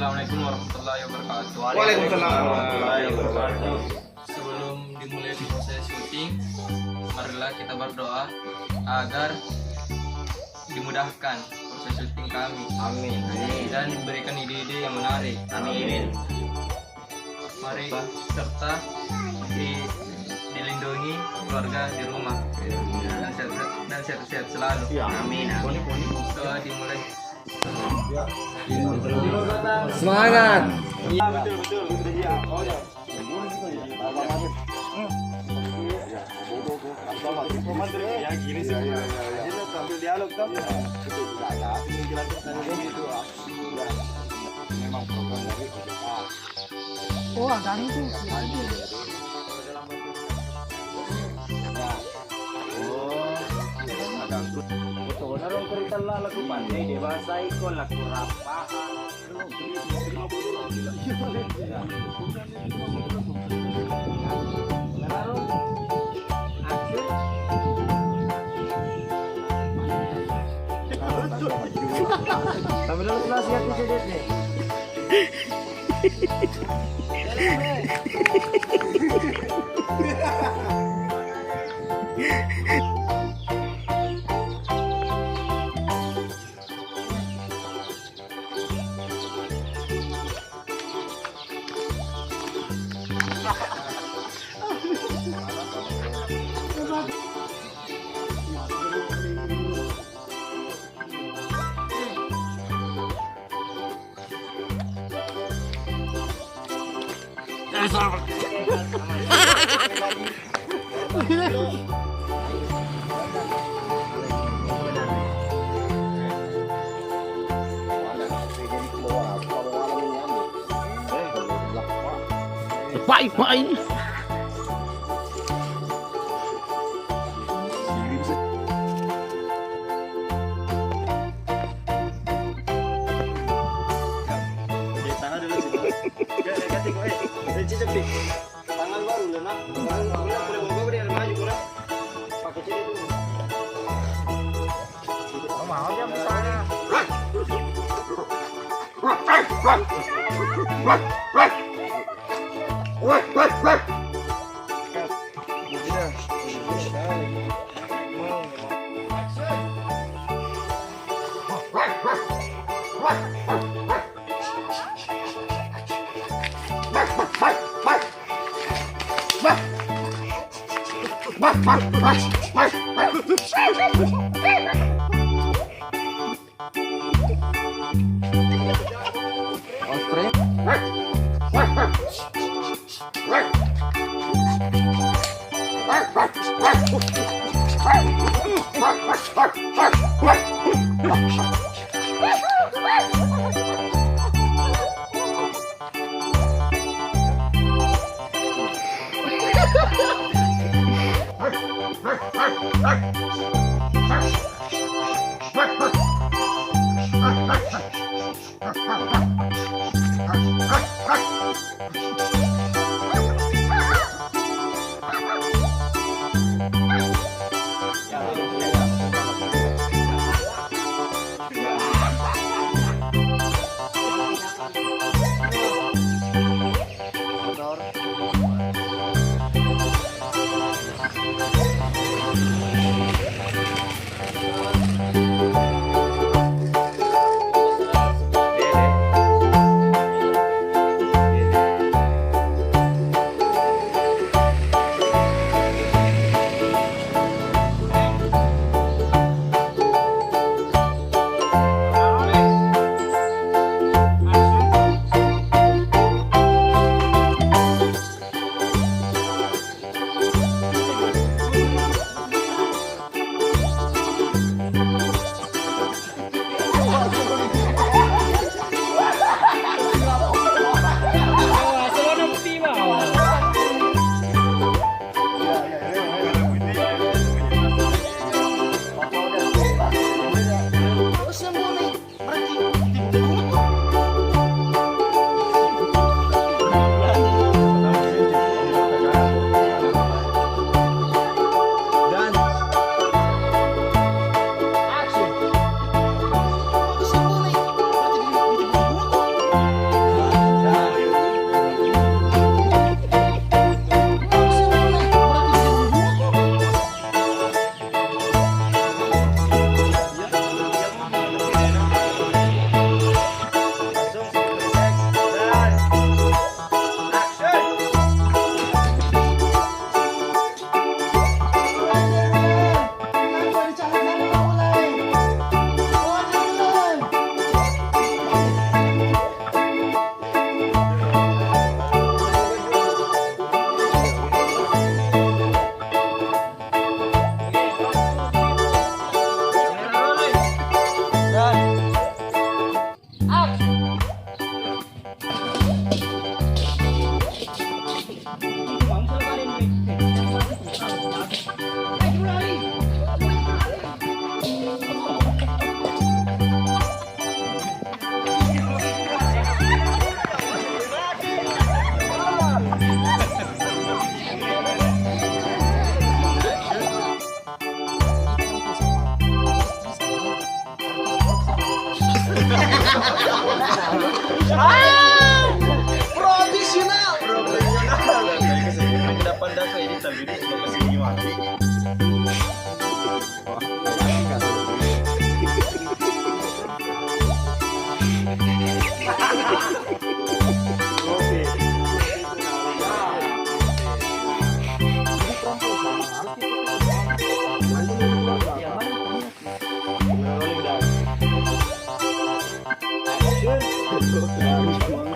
Assalamualaikum warahmatullahi wabarakatuh. Waalaikumsalam warahmatullahi wabarakatuh. Sebelum dimulai proses syuting, marilah kita berdoa agar dimudahkan proses syuting kami. Amin. Dan diberikan ide-ide yang menarik. Amin. Mari serta dilindungi keluarga di rumah dan sehat-sehat selalu. Ya, amin. Doa dimulai. Semangat. Iya, betul. Iya. Oh ya. Ya gini sih. Ini sambil dialog kan. Memang program dari kita. Oh, ada itu. Betul, narong cerita lah lagu pandai dewasa ikon lagu rapaan. Kami dulu kelas lihat di CD nih. Bye. Tangan baru lah nak. Boleh bawa dia maju kurang. Pakai CD dulu. Mau aja misalnya. Profesional. Ang pinapanda ko ini sabi ni mga siniwan. Rolling down.